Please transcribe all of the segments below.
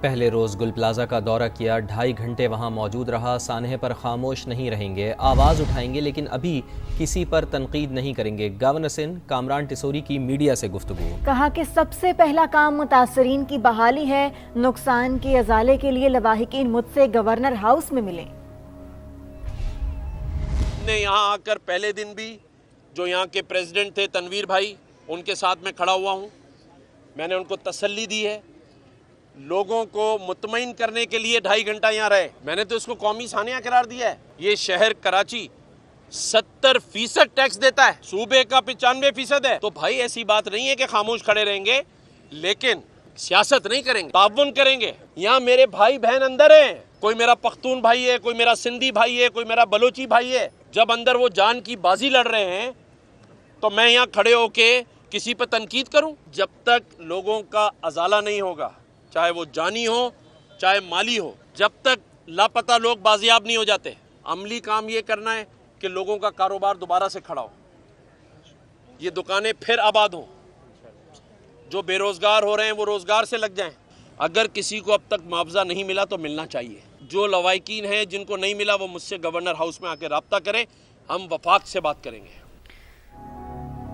पहले रोज़ गुल प्लाजा का दौरा किया, 2.5 घंटे वहाँ मौजूद रहा। सानहे पर खामोश नहीं रहेंगे, आवाज़ उठाएंगे लेकिन अभी किसी पर तनकीद नहीं करेंगे। गवर्नर सिंध कामरान टिसोरी की मीडिया से गुफ्तगू। कहा कि सबसे पहला काम मुतासरीन की बहाली है। नुकसान के अजाले के लिए लवाहिकीन मुझसे गवर्नर हाउस में मिले। यहाँ आकर पहले दिन भी जो यहाँ के प्रेसिडेंट थे तनवीर भाई, उनके साथ में खड़ा हुआ हूँ। मैंने उनको तसल्ली दी है, लोगों को मुतमईन करने के लिए 2.5 घंटा यहाँ रहे। मैंने तो इसको कौमी सानिया करार दिया है। ये शहर कराची 70% टैक्स देता है, सूबे का 95% है। तो भाई ऐसी बात नहीं है कि खामोश खड़े रहेंगे, लेकिन सियासत नहीं करेंगे, ताउन करेंगे। यहाँ मेरे भाई बहन अंदर हैं, कोई मेरा पख्तून भाई है, कोई मेरा सिंधी भाई है, कोई मेरा बलोची भाई है। जब अंदर वो जान की बाजी लड़ रहे हैं तो मैं यहाँ खड़े होके किसी पर तनकीद करूं? जब तक लोगों का अजाला नहीं होगा, चाहे वो जानी हो चाहे माली हो, जब तक लापता लोग बाजियाब नहीं हो जाते, अमली काम ये करना है कि लोगों का कारोबार दोबारा से खड़ा हो, ये दुकानें फिर आबाद हों, जो बेरोजगार हो रहे हैं वो रोजगार से लग जाएं। अगर किसी को अब तक मुआवजा नहीं मिला तो मिलना चाहिए। जो लवाहिकीन हैं जिनको नहीं मिला वो मुझसे गवर्नर हाउस में आके रब्ता करें, हम वफाक से बात करेंगे।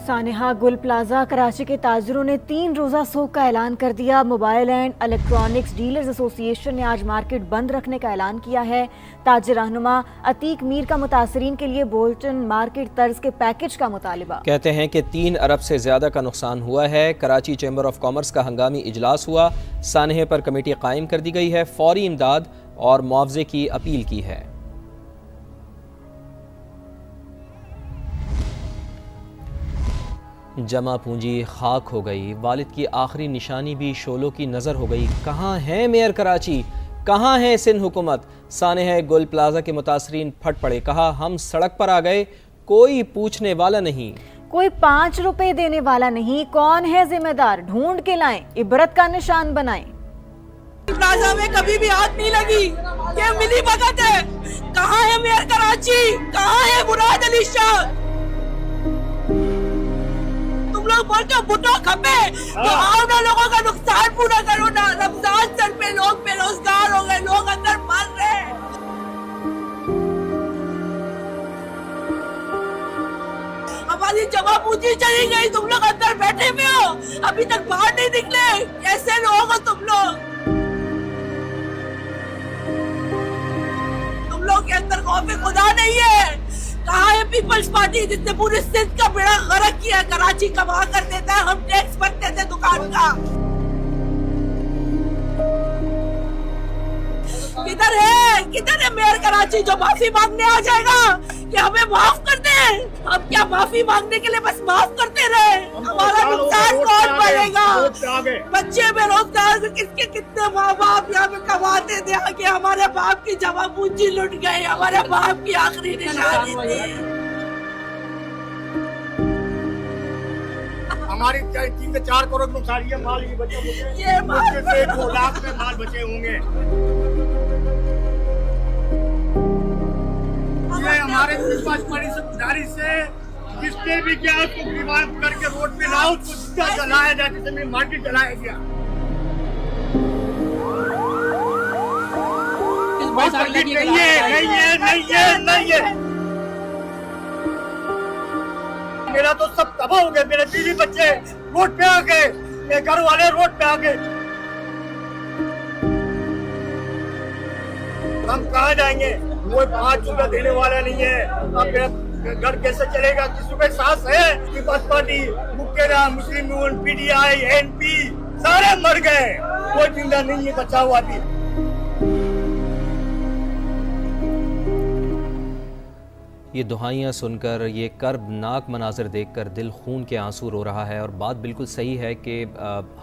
सानेहा गुल प्लाजा कराची के ताजरों ने 3 रोज़ा सोग का ऐलान कर दिया। Mobile and electronics dealers association ने आज मार्केट बंद रखने का ऐलान किया है। ताजिर रहनुमा अतीक मीर का मुतासरीन के लिए बोल्टन मार्केट तर्ज के पैकेज का मुतालिबा। कहते हैं कि 3 अरब से ज़्यादा का नुकसान हुआ है। कराची चैम्बर ऑफ कॉमर्स का हंगामी इजलास हुआ, सानहे पर कमेटी कायम कर दी गई है, फौरी इमदाद और मुआवजे की अपील की है। जमा पूंजी खाक हो गई, वालिद की आखिरी निशानी भी शोलों की नज़र हो गई। कहाँ है मेयर कराची, कहाँ है सिंध हुकूमत? सानेहा गुल प्लाजा के मुतासरीन फट पड़े, कहा हम सड़क पर आ गए, कोई पूछने वाला नहीं, कोई 5 रुपए देने वाला नहीं। कौन है जिम्मेदार, ढूंढ के लाएं, इबरत का निशान बनाएं। प्लाजा में कभी भी हाथ नहीं लगी, ये मिली भगत है। कहाँ है मेयर कराची, कहाँ है मुराद अली शाह? तुम लोग बोलते हो बुटो खपे, तो आओ ना, लोगों का नुकसान पूरा करो ना। रमजान सर पे लोग बेरोजगार हो गए, लोग अंदर मर रहे हैं। हमारी जमा पूंजी चली गई, तुम लोग अंदर बैठे हुए हो, अभी तक बाहर नहीं निकले। कैसे लोग हो तुम लोग? तुम लोग के अंदर खौफ खुदा नहीं है। कहाँ है पीपल्स पार्टी जिसने पूरे सिंध का बेड़ा गर्क किया? कराची कमा कर देता है, हम टैक्स भरते थे दुकान का। किधर है मेयर कराची जो माफी मांगने आ जाएगा कि हमें माफ कर दे? हम क्या माफी मांगने के लिए बस माफ करते रहे? हमारा नुकसान कौन भरेगा? बच्चे बेरोजगार, किसके कितने माँ बाप यहाँ पे कमाते थे आगे, हमारे बाप की जमा पूंजी लुट गई, हमारे बाप की आखिरी निशानी थी। हमारी 3 से 4 करोड़ नुकसान, ये माल ही बचे होंगे, ये 2 लाख में माल बचे होंगे। ये हमारे पास बड़ी से गुजारिश है, जिसने भी क्या उसको गिरफ्तार करके रोड पे लाओ, उसको सीधा जलाया जाए, जैसे मार्केट जलाया गया। नहीं है। मेरा तो सब तबाह हो गया, मेरे बीवी बच्चे रोड पे आ गए, मेरे घर वाले रोड पे आ गए। हम कहाँ जाएंगे? कोई 5 रुपया देने वाला नहीं है। अब मेरा घर कैसे चलेगा? किसी पे सांस है? पीपल्स पार्टी, मुक्केरा, मुस्लिम यूनियन, पीडीआई, एनपी सारे मर गए, कोई जिंदा नहीं है बचा हुआ भी। ये दुहाइयाँ सुनकर, ये कर्बनाक मनाज़र देखकर दिल खून के आंसू रो रहा है। और बात बिल्कुल सही है कि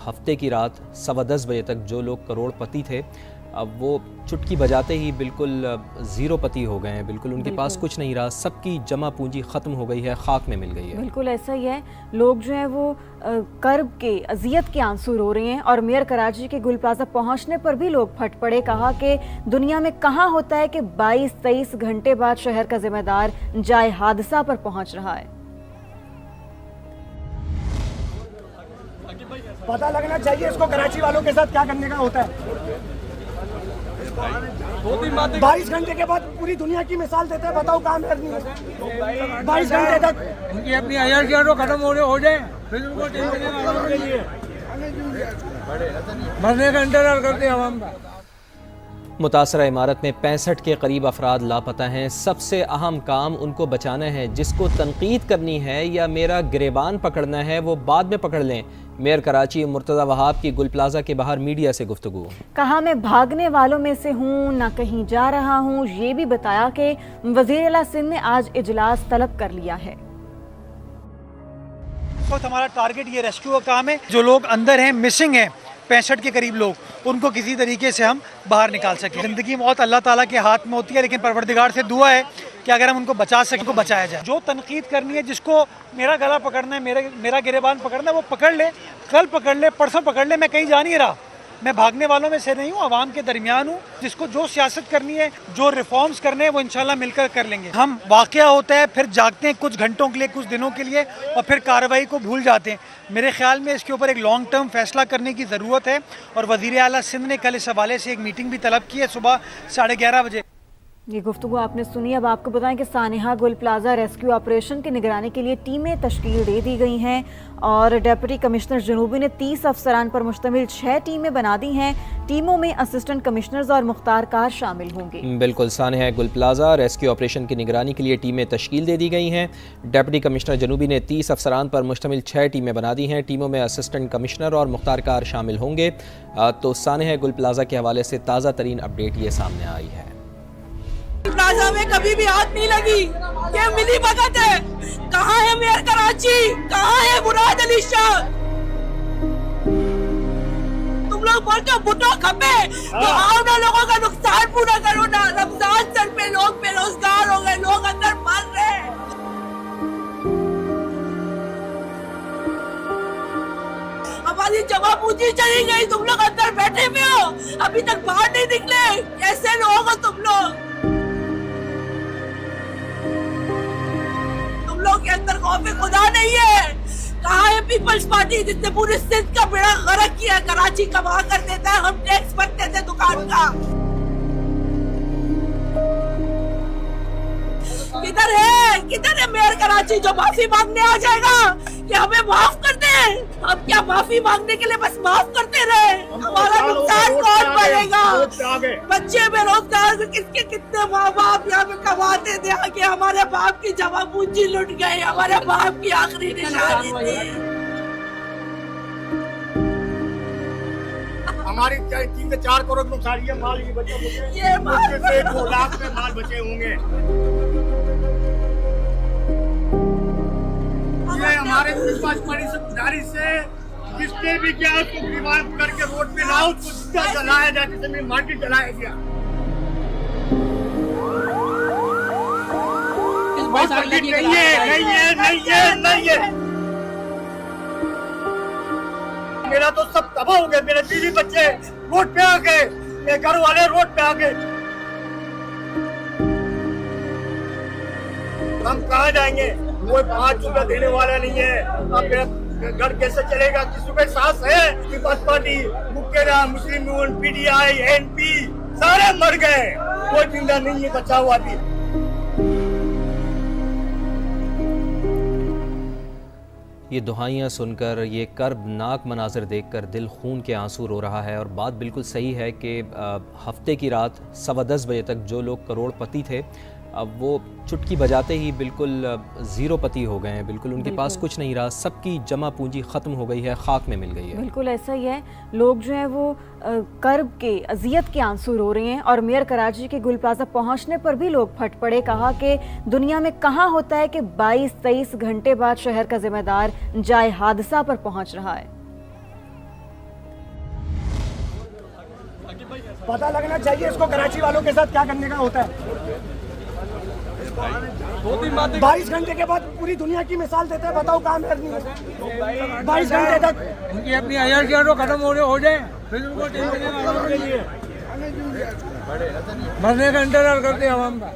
हफ्ते की रात 10:15 बजे तक जो लोग करोड़पति थे, अब वो चुटकी बजाते ही बिल्कुल ज़ीरोपति हो गए हैं, बिल्कुल उनके पास कुछ नहीं रहा, सबकी जमा पूंजी ख़त्म हो गई है, खाक में मिल गई है। बिल्कुल ऐसा ही है, लोग जो हैं वो कर्ब के, अजियत के आंसू रो रहे हैं। और मेयर कराची के गुल प्लाजा पहुंचने पर भी लोग फट पड़े, कहा कि दुनिया में कहाँ होता है कि 22-23 घंटे बाद शहर का जिम्मेदार जाए हादसा पर पहुंच रहा है। पता लगना चाहिए इसको कराची वालों के साथ क्या करने का होता है। 22 घंटे के बाद पूरी दुनिया की मिसाल देते हैं, बताओ काम करनी है 22 घंटे तक। उनकी अपनी आजादियां तो खत्म हो जाए फिर उनको मरने का इंतजार करते हैं आवाम का। मुतासरा इमारत में 65 के करीब अफराद लापता हैं। सबसे अहम काम उनको बचाना है। जिसको तनकीद करनी है या मेरा गिरेबान पकड़ना है वो बाद में पकड़ लें। मेयर कराची मुर्तज़ा वहाब की गुल प्लाजा के बाहर मीडिया से गुफ्तगू। कहा मैं भागने वालों में से हूँ, ना कहीं जा रहा हूँ। ये भी बताया कि वज़ीर आला सिंध ने आज इजलास तलब कर लिया है। तो हमारा टारगेट ये रेस्क्यू का काम है। जो लोग अंदर हैं, मिसिंग हैं 65 के करीब लोग, उनको किसी तरीके से हम बाहर निकाल सकें। ज़िंदगी मौत अल्लाह ताला के हाथ में होती है, लेकिन परवरदिगार से दुआ है कि अगर हम उनको बचा सकें उनको बचाया जाए। जो तनकीद करनी है, जिसको मेरा गला पकड़ना है, मेरा गिरेबान पकड़ना है, वो पकड़ ले। कल पकड़ ले, परसों पकड़ ले। मैं कहीं जा नहीं रहा, मैं भागने वालों में से नहीं हूँ, आवाम के दरमियान हूँ। जिसको जो सियासत करनी है, जो रिफॉर्म्स करने हैं, वो इंशाल्लाह मिलकर कर लेंगे। हम वाकया होता है, फिर जागते हैं कुछ घंटों के लिए, कुछ दिनों के लिए, और फिर कार्रवाई को भूल जाते हैं। मेरे ख्याल में इसके ऊपर एक लॉन्ग टर्म फैसला करने की ज़रूरत है। और वज़ीर आला सिंध ने कल इस हवाले से एक मीटिंग भी तलब की है सुबह 11:30 बजे। ये गुफ्तगू आपने सुनी। अब आपको बताएं कि सानिहा गुल प्लाजा रेस्क्यू ऑपरेशन की निगरानी के लिए टीमें तश्कील दे दी गई हैं और डिप्टी कमिश्नर जनूबी ने 30 अफसरान पर मुश्तमिल 6 टीमें बना दी हैं। टीमों में असिस्टेंट कमिश्नर्स और मुख्तार कार शामिल होंगे। बिल्कुल, सानिहा गुल प्लाजा रेस्क्यू ऑपरेशन की निगरानी के लिए टीमें तश्कील दे दी गई हैं। डिप्टी कमिश्नर जनूबी ने 30 अफसरान पर मुश्तमिल 6 टीमें बना दी हैं। टीमों में असिस्टेंट कमिश्नर और मुख्तार कार शामिल होंगे। तो सानिहा गुल प्लाजा के हवाले से ताज़ा तरीन अपडेट ये सामने आई है। प्लाजा में कभी भी हाथ नहीं लगी, ये मिली भगत है। कहाँ है मेयर कराची, कहाँ है मुराद अली शाह? तुम लोग बोलते हो बुटो खपे, तो आओ ना, लोगों का नुकसान पूरा करो ना। रमजान सर पे लोग बेरोजगार हो गए, लोग अंदर मर रहे हैं। हमारी जमा पूंजी चली गई, तुम लोग अंदर बैठे हुए हो, अभी तक बाहर नहीं निकले। कैसे लोग हो तुम लोग? लोग के अंदर खौफ खुदा नहीं है। कहाँ है पीपल्स पार्टी जिसने पूरे सिंध का बेड़ा गर्क किया? कराची कमा कर देता है, हम टैक्स भरते थे दुकान का। किधर है मेयर कराची जो माफी मांगने आ जाएगा कि हमें माफ कर दे? हम क्या माफी मांगने के लिए बस माफ करते रहे? हमारा नुकसान कौन भरेगा? बच्चे बेरोजगार, किसके कितने माँ बाप यहाँ पे कमाते थे, आगे हमारे बाप की जमा पूंजी लुट गई, हमारे बाप की आखिरी निशानी थी। हमारी 3 से 4 करोड़ नुकसान ये माल ही बचे होंगे, ये माल 2 लाख में माल बचे होंगे। ये हमारे पीपल्स पार्टी से गुजारिश है, जिसने भी क्या उसको गिरफ्तार करके रोड पे लाओ, उसको सीधा जलाया जाए, जैसे मार्केट जलाया गया। नहीं है। मेरा तो सब तबाह हो गया, मेरे बीवी बच्चे रोड पे आ गए, मेरे घर वाले रोड पे आ गए। हम कहाँ जाएंगे? कोई 5 रुपया देने वाला नहीं है। अब मेरा घर कैसे चलेगा? किसी पे सांस है? पीपल्स पार्टी, मुक्केरा, मुस्लिम यूनियन, PTI, NP सारे मर गए, कोई जिंदा नहीं है बचा हुआ भी। ये दुहाइयाँ सुनकर, ये कर्बनाक मनाज़र देखकर दिल खून के आंसू रो रहा है। और बात बिल्कुल सही है कि हफ्ते की रात 10:15 बजे तक जो लोग करोड़पति थे, अब वो चुटकी बजाते ही बिल्कुल ज़ीरो पति हो गए हैं। बिल्कुल उनके पास कुछ नहीं रहा, सबकी जमा पूंजी ख़त्म हो गई है, खाक में मिल गई है। बिल्कुल ऐसा ही है। लोग जो हैं वो कर्ब के, अजियत के आंसू रो रहे हैं। और मेयर कराची के गुल प्लाजा पहुंचने पर भी लोग फट पड़े। कहा कि दुनिया में कहाँ होता है कि 22-23 घंटे बाद शहर का जिम्मेदार जाए हादसा पर पहुंच रहा है। पता लगना चाहिए इसको कराची वालों के साथ क्या करने का होता है। 22 घंटे के बाद पूरी दुनिया की मिसाल देते हैं, बताओ काम करनी है 22 घंटे तक। उनकी अपनी आजादियां तो खत्म हो जाए फिर उनको मरने का इंतजार करते हैं आवाम का।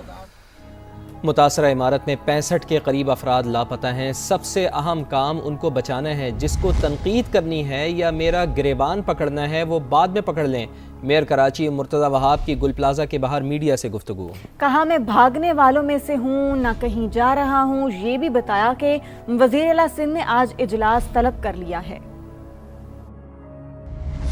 मुतासरा इमारत में 65 के करीब अफराद लापता हैं। सबसे अहम काम उनको बचाना है। जिसको तनकीद करनी है या मेरा गिरेबान पकड़ना है वो बाद में पकड़ लें। मेयर कराची मुर्तज़ा वहाब की गुल प्लाजा के बाहर मीडिया से गुफ्तगू। कहा मैं भागने वालों में से हूँ, ना कहीं जा रहा हूँ। ये भी बताया कि वज़ीर आला सिंध ने आज इजलास तलब कर लिया है।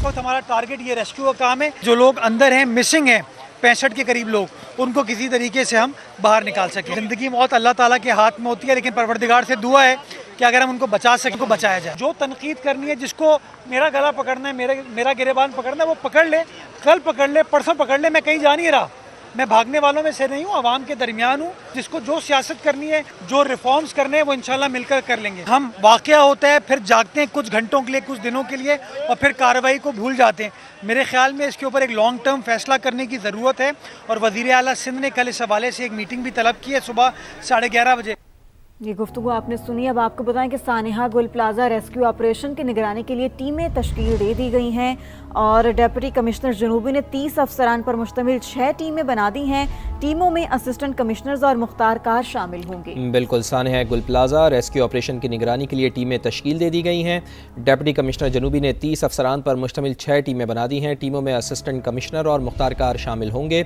तो हमारा टारगेट ये रेस्क्यू का काम है। जो लोग अंदर हैं, मिसिंग हैं 65 के करीब लोग, उनको किसी तरीके से हम बाहर निकाल सकें। ज़िंदगी मौत अल्लाह ताला के हाथ में होती है, लेकिन परवरदिगार से दुआ है कि अगर हम उनको बचा सकें उनको बचाया जाए। जो तनकीद करनी है, जिसको मेरा गला पकड़ना है, मेरा गिरेबान पकड़ना है, वो पकड़ ले। कल पकड़ ले, परसों पकड़ ले। मैं कहीं जा नहीं रहा। मैं भागने वालों में से नहीं हूँ, आवाम के दरमियान हूँ। जिसको जो सियासत करनी है, जो रिफॉर्म्स करने हैं, वो इंशाल्लाह मिलकर कर लेंगे। हम वाकया होता है, फिर जागते हैं कुछ घंटों के लिए, कुछ दिनों के लिए, और फिर कार्रवाई को भूल जाते हैं। मेरे ख्याल में इसके ऊपर एक लॉन्ग टर्म फैसला करने की ज़रूरत है। और वज़ीर आला सिंध ने कल इस हवाले से एक मीटिंग भी तलब की है सुबह 11:30 बजे। ये गुफ्तगू आपने सुनी। अब आपको बताएं कि सानिहा गुल प्लाजा रेस्क्यू ऑपरेशन की निगरानी के लिए टीमें तश्कील दे दी गई हैं और डिप्टी कमिश्नर जनूबी ने 30 अफसरान पर मुश्तमिल 6 टीमें बना दी हैं। टीमों में असिस्टेंट कमिश्नर्स और मुख्तार कार शामिल होंगे। बिल्कुल, सानिहा गुल प्लाजा रेस्क्यू ऑपरेशन की निगरानी के लिए टीमें तश्कील दे दी गई हैं। डिप्टी कमिश्नर जनूबी ने 30 अफसरान पर मुश्तमिल 6 टीमें बना दी हैं। टीमों में असिस्टेंट कमिश्नर और मुख्तार कार शामिल होंगे।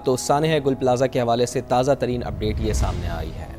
तो सानिहा गुल प्लाजा के हवाले से ताज़ा तरीन अपडेट ये सामने आई है।